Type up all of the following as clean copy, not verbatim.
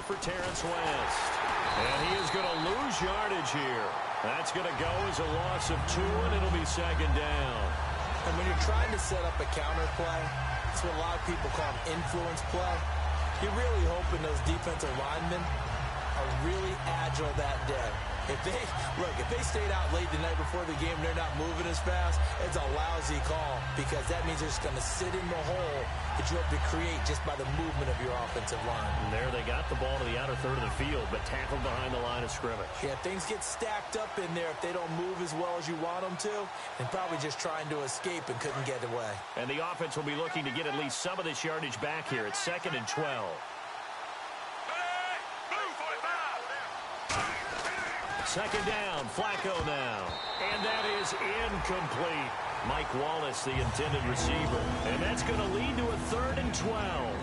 for Terrence West. And he is going to lose yardage here. That's going to go as a loss of 2, and it'll be second down. And when you're trying to set up a counter play, it's what a lot of people call an influence play. You're really hoping those defensive linemen are really agile that day. If they stayed out late the night before the game and they're not moving as fast, it's a lousy call because that means they're just going to sit in the hole that you hope to create just by the movement of your offensive line. And there they got the ball to the outer third of the field, but tackled behind the line of scrimmage. Yeah, things get stacked up in there if they don't move as well as you want them to, and probably just trying to escape and couldn't get away. And the offense will be looking to get at least some of this yardage back here at 2nd and 12. Second down, Flacco now. And that is incomplete. Mike Wallace, the intended receiver. And that's going to lead to a 3rd and 12.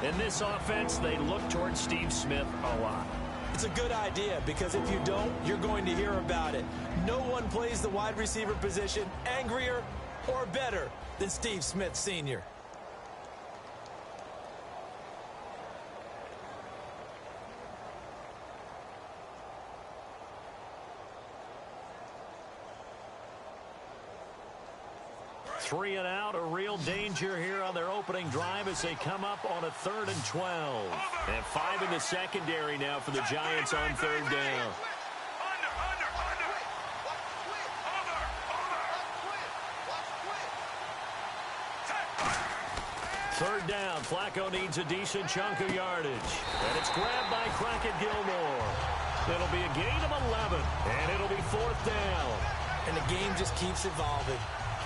In this offense, they look towards Steve Smith a lot. It's a good idea because if you don't, you're going to hear about it. No one plays the wide receiver position angrier or better than Steve Smith Sr. Three and out, a real danger here on their opening drive as they come up on a 3rd and 12. And 5 in the secondary now for the Giants on 3rd down. Third down, Flacco needs a decent chunk of yardage. And it's grabbed by Crockett Gilmore. It'll be a gain of 11, and it'll be 4th down. And the game just keeps evolving.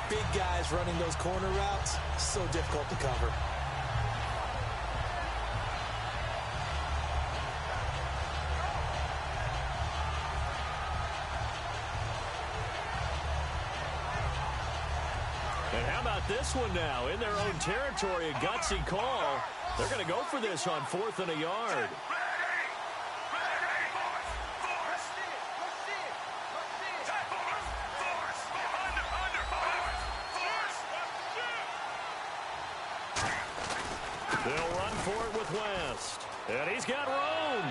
Big guys running those corner routes, so difficult to cover. And how about this one now? In their own territory, a gutsy call. They're going to go for this on 4th and a yard. They'll run for it with West. And he's got room.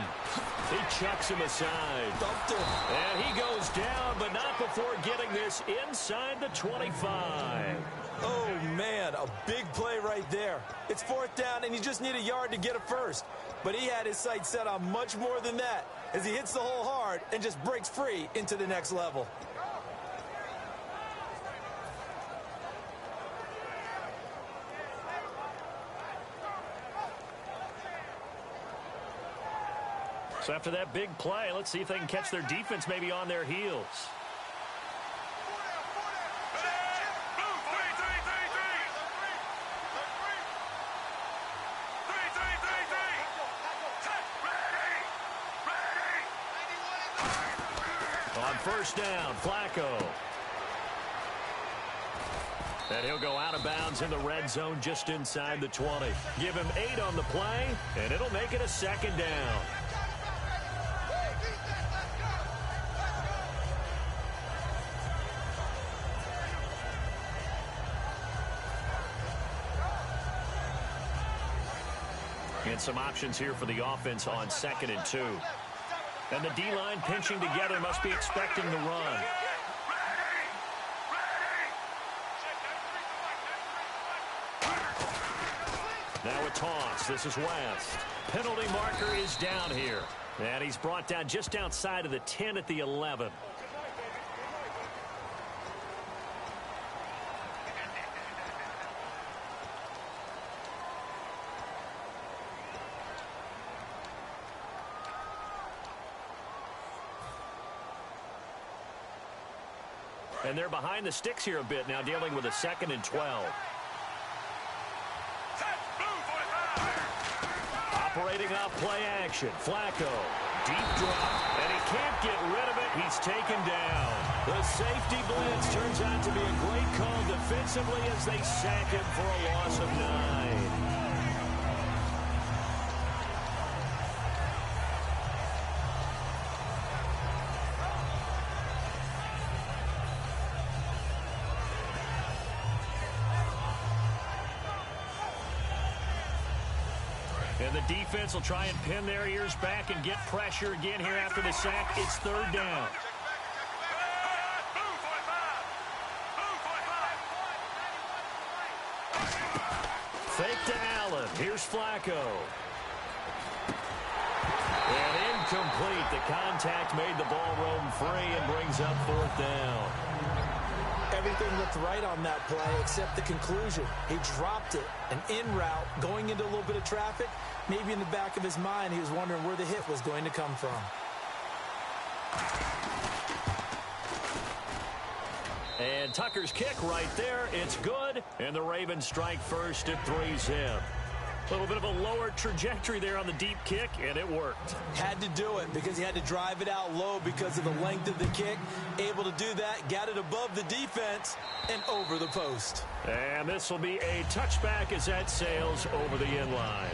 He chucks him aside. Dumped him. And he goes down, but not before getting this inside the 25. Oh, man, a big play right there. It's 4th down, and you just need a yard to get it first. But he had his sights set on much more than that as he hits the hole hard and just breaks free into the next level. So after that big play, let's see if they can catch their defense maybe on their heels. On 1st down, Flacco. And he'll go out of bounds in the red zone just inside the 20. Give him 8 on the play, and it'll make it a 2nd down. And some options here for the offense on 2nd and 2. And the D-line pinching together must be expecting the run. Now a toss. This is West. Penalty marker is down here. And he's brought down just outside of the 10 at the 11. And they're behind the sticks here a bit now, dealing with a 2nd and 12. Operating off play action. Flacco. Deep drop. And he can't get rid of it. He's taken down. The safety blitz turns out to be a great call defensively as they sack him for a loss of 9. And the defense will try and pin their ears back and get pressure again here after the sack. It's third down. Fake to Allen. Here's Flacco. And incomplete. The contact made the ball roam free and brings up fourth down. Everything looked right on that play except the conclusion. He dropped it, an in route, going into a little bit of traffic. Maybe in the back of his mind, he was wondering where the hit was going to come from. And Tucker's kick right there. It's good. And the Ravens strike first at 3-zip. A little bit of a lower trajectory there on the deep kick, and it worked. Had to do it because he had to drive it out low because of the length of the kick. Able to do that, got it above the defense and over the post. And this will be a touchback as that sails over the end line.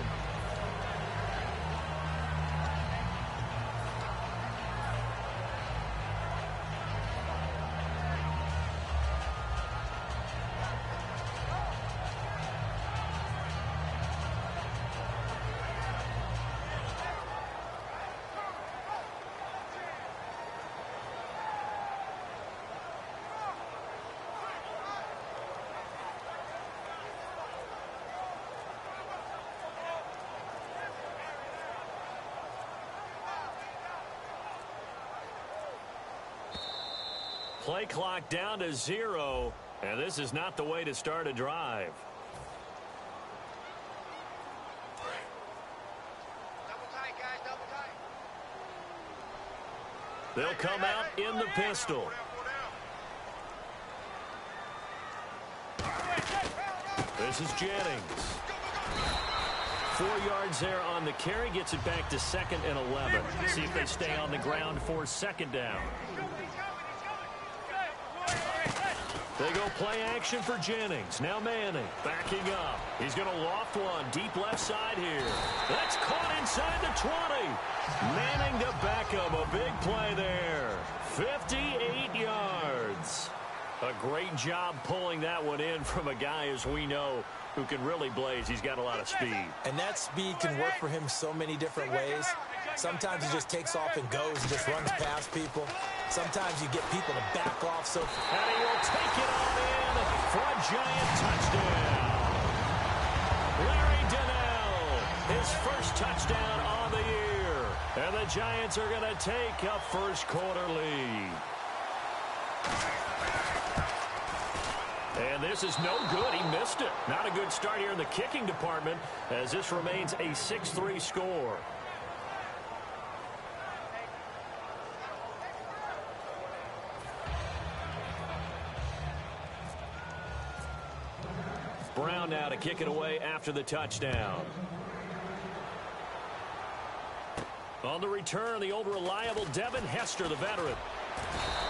Play clock down to 0, and this is not the way to start a drive. Double tight, guys, double tight. They'll come out in the pistol. This is Jennings. 4 yards there on the carry, gets it back to 2nd and 11. See if they stay on the ground for 2nd down. They go play action for Jennings. Now Manning backing up. He's going to loft one deep left side here. That's caught inside the 20. Manning to Beckham. A big play there. 58 yards. A great job pulling that one in from a guy, as we know, who can really blaze. He's got a lot of speed. And that speed can work for him so many different ways. Sometimes he just takes off and goes and just runs past people. Sometimes you get people to back off. So, and he will take it on in for a giant touchdown. Larry Donnell, his first touchdown on the year. And the Giants are going to take a first quarter lead. And this is no good. He missed it. Not a good start here in the kicking department as this remains a 6-3 score. Brown now to kick it away after the touchdown. On the return, the old reliable Devin Hester, the veteran.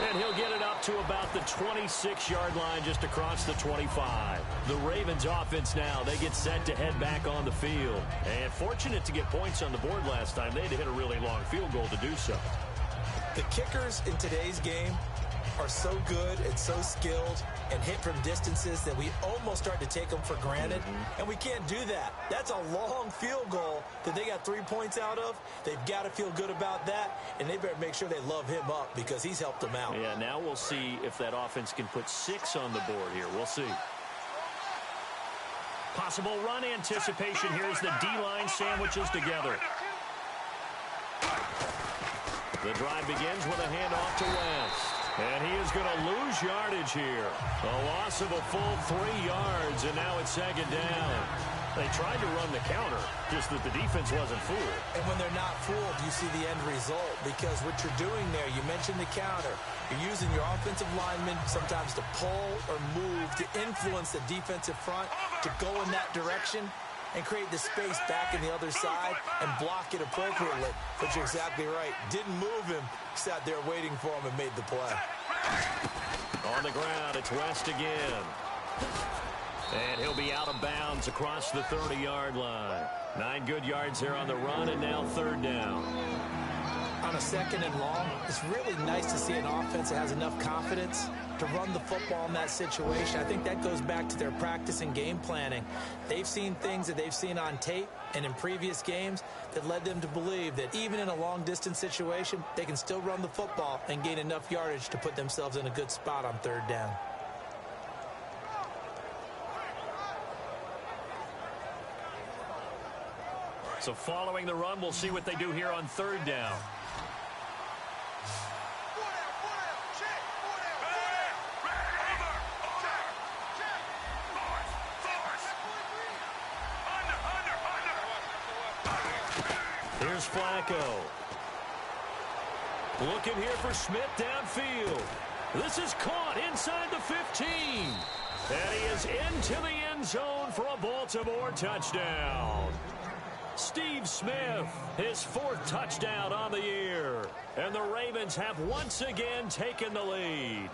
And he'll get it up to about the 26-yard line, just across the 25. The Ravens offense now, they get set to head back on the field. And fortunate to get points on the board last time. They had to hit a really long field goal to do so. The kickers in today's game are so good and so skilled and hit from distances that we almost start to take them for granted. And we can't do that. That's a long field goal that they got 3 points out of. They've got to feel good about that, and they better make sure they love him up because he's helped them out. Yeah, now we'll see if that offense can put 6 on the board here. We'll see. Possible run anticipation here as the D-line sandwiches together. The drive begins with a handoff to West. And he is going to lose yardage here. A loss of a full 3 yards, and now it's 2nd down. They tried to run the counter, just that the defense wasn't fooled. And when they're not fooled, you see the end result. Because what you're doing there, you mentioned the counter. You're using your offensive linemen sometimes to pull or move, to influence the defensive front, to go in that direction and create the space back in the other side and block it appropriately. But you're exactly right. Didn't move him. Sat there waiting for him and made the play. On the ground, it's West again. And he'll be out of bounds across the 30-yard line. 9 good yards there on the run, and now 3rd down. On a 2nd and long, it's really nice to see an offense that has enough confidence to run the football in that situation. I think that goes back to their practice and game planning. They've seen things that they've seen on tape and in previous games that led them to believe that even in a long-distance situation, they can still run the football and gain enough yardage to put themselves in a good spot on third down. So following the run, we'll see what they do here on third down. Here's Flacco. Looking here for Smith downfield. This is caught inside the 15. And he is into the end zone for a Baltimore touchdown. Steve Smith, his fourth touchdown on the year. And the Ravens have once again taken the lead.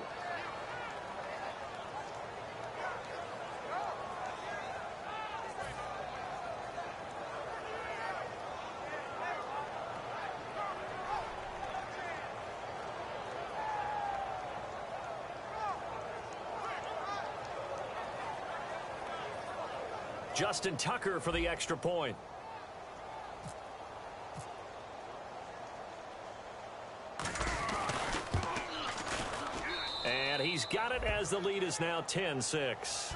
Justin Tucker for the extra point. And he's got it as the lead is now 10-6.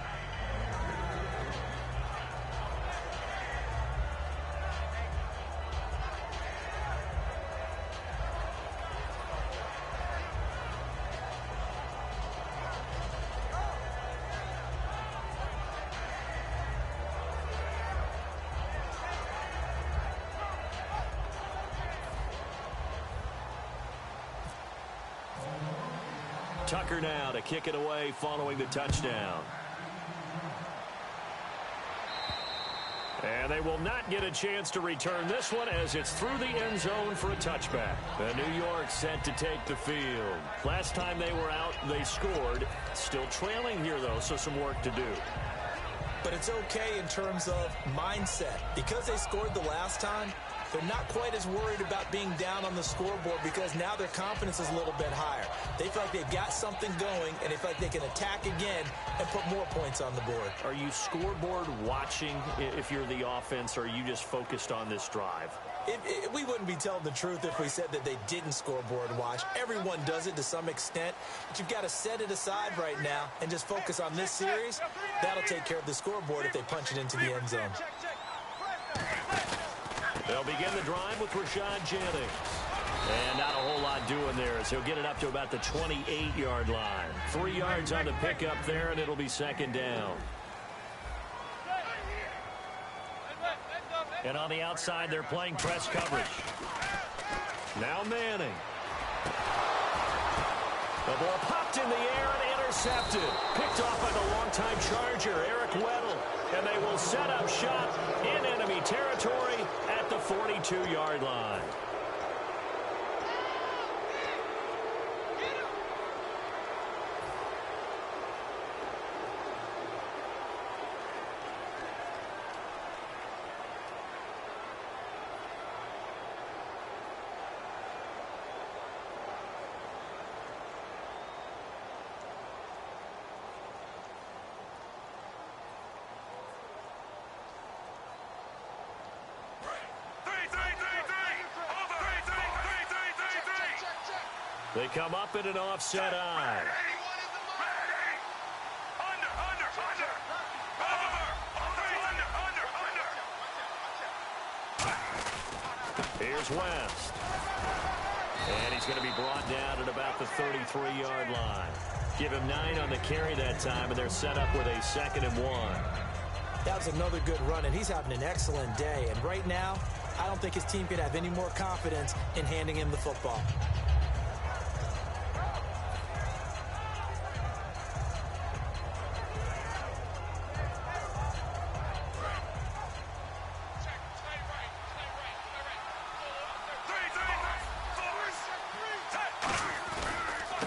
Tucker now to kick it away following the touchdown. And they will not get a chance to return this one as it's through the end zone for a touchback. The New York set to take the field. Last time they were out, they scored. Still trailing here, though, so some work to do. But it's okay in terms of mindset. Because they scored the last time, they're not quite as worried about being down on the scoreboard because now their confidence is a little bit higher. They feel like they've got something going, and they feel like they can attack again and put more points on the board. Are you scoreboard watching if you're the offense, or are you just focused on this drive? We wouldn't be telling the truth if we said that they didn't scoreboard watch. Everyone does it to some extent, but you've got to set it aside right now and just focus on this series. That'll take care of the scoreboard if they punch it into the end zone. They'll begin the drive with Rashad Jennings. And not a whole lot doing there as he'll get it up to about the 28-yard line. 3 yards on the pickup there, and it'll be second down. And on the outside, they're playing press coverage. Now Manning. The ball popped in the air and intercepted. Picked off by the longtime Charger, Eric Weddle. And they will set up shop in enemy territory at the 42-yard line. They come up in an offset eye. Here's West. And he's going to be brought down at about the 33-yard line. Give him 9 on the carry that time, and they're set up with a 2nd and 1. That was another good run, and he's having an excellent day. And right now, I don't think his team could have any more confidence in handing him the football.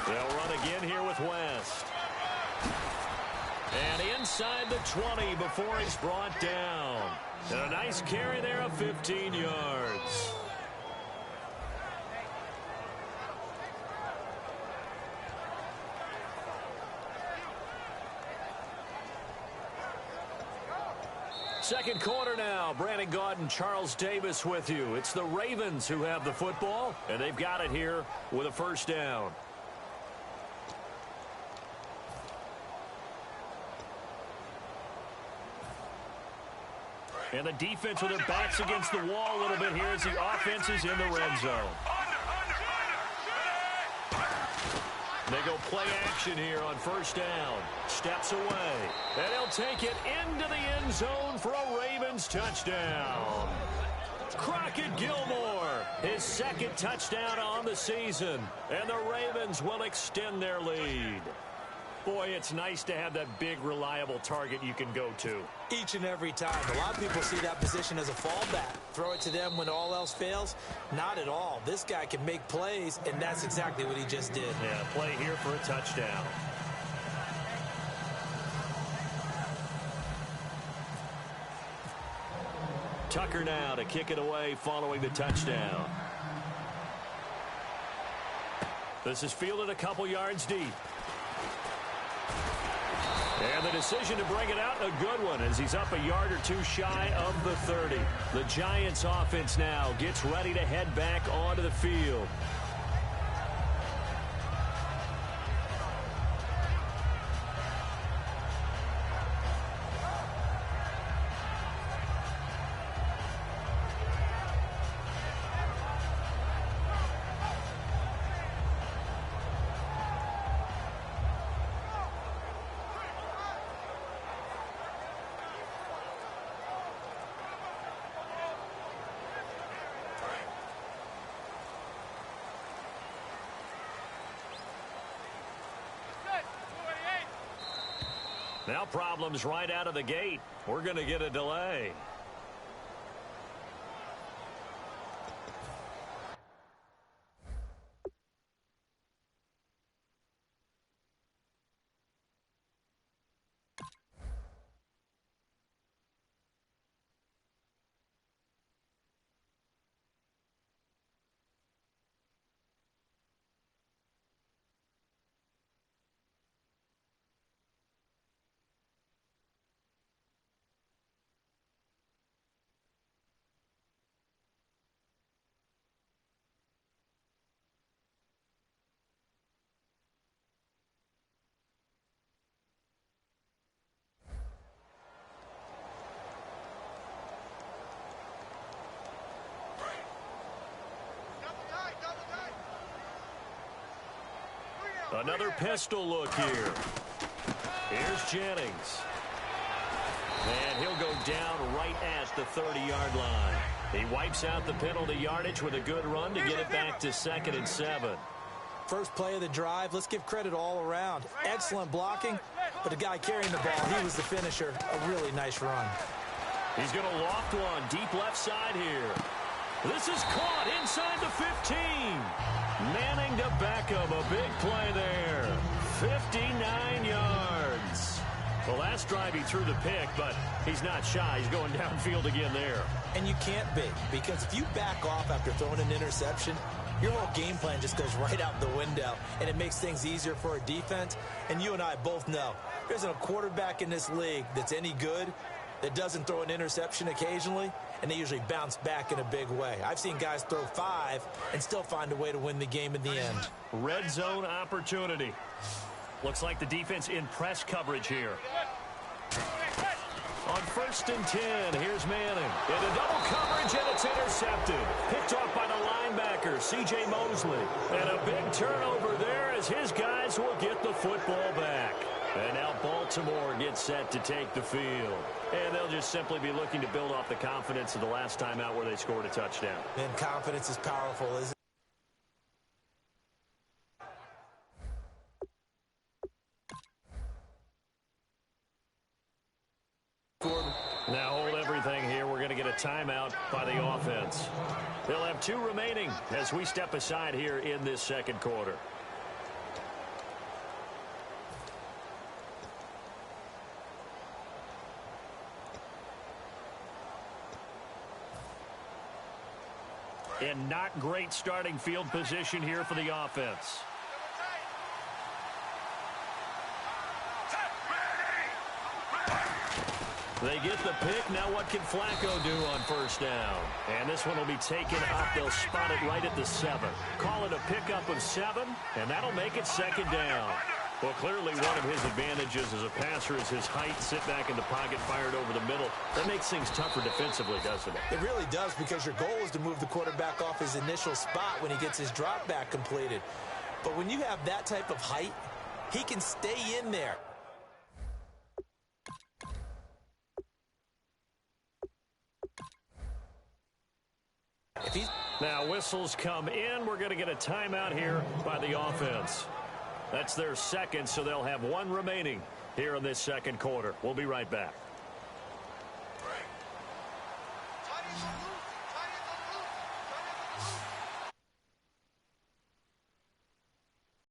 They'll run again here with West. And inside the 20 before he's brought down. And a nice carry there of 15 yards. Second quarter now. Brandon Gaudin and Charles Davis with you. It's the Ravens who have the football, and they've got it here with a first down. And the defense with their backs against the wall a little bit here as the offense is in the red zone. They go play action here on first down. Steps away. And he'll take it into the end zone for a Ravens touchdown. Crockett Gilmore, his second touchdown on the season. And the Ravens will extend their lead. Boy, it's nice to have that big, reliable target you can go to. Each and every time. A lot of people see that position as a fallback. Throw it to them when all else fails. Not at all. This guy can make plays, and that's exactly what he just did. Yeah, play here for a touchdown. Tucker now to kick it away following the touchdown. This is fielded a couple yards deep. And the decision to bring it out, a good one, as he's up a yard or two shy of the 30. The Giants offense now gets ready to head back onto the field. Now problems right out of the gate. We're going to get a delay. Another pistol look here. Here's Jennings. And he'll go down right at the 30-yard line. He wipes out the penalty yardage with a good run to get it back to 2nd and 7. First play of the drive, let's give credit all around. Excellent blocking, but the guy carrying the ball, he was the finisher. A really nice run. He's going to loft one deep left side here. This is caught inside the 15. Manning to Beckham, a big play there. 59 yards. The last drive he threw the pick, but he's not shy. He's going downfield again there. And you can't be, because if you back off after throwing an interception, your whole game plan just goes right out the window, and it makes things easier for a defense. And you and I both know there isn't a quarterback in this league that's any good that doesn't throw an interception occasionally, and they usually bounce back in a big way. I've seen guys throw 5 and still find a way to win the game in the end. Red zone opportunity. Looks like the defense in press coverage here. On 1st and 10, here's Manning. Into double coverage, and it's intercepted. Picked off by the linebacker, C.J. Mosley. And a big turnover there as his guys will get the football back. And now Baltimore gets set to take the field. And they'll just simply be looking to build off the confidence of the last time out where they scored a touchdown. And confidence is powerful, isn't it? Now hold everything here. We're going to get a timeout by the offense. They'll have 2 remaining as we step aside here in this second quarter. And not great starting field position here for the offense. They get the pick. Now what can Flacco do on first down? And this one will be taken up. They'll spot it right at the 7. Call it a pickup of 7, and that'll make it second down. Well, clearly one of his advantages as a passer is his height. Sit back in the pocket, fired over the middle. That makes things tougher defensively, doesn't it? It really does, because your goal is to move the quarterback off his initial spot when he gets his drop back completed. But when you have that type of height, he can stay in there. Now whistles come in. We're going to get a timeout here by the offense. That's their second, so they'll have one remaining here in this second quarter. We'll be right back. Tight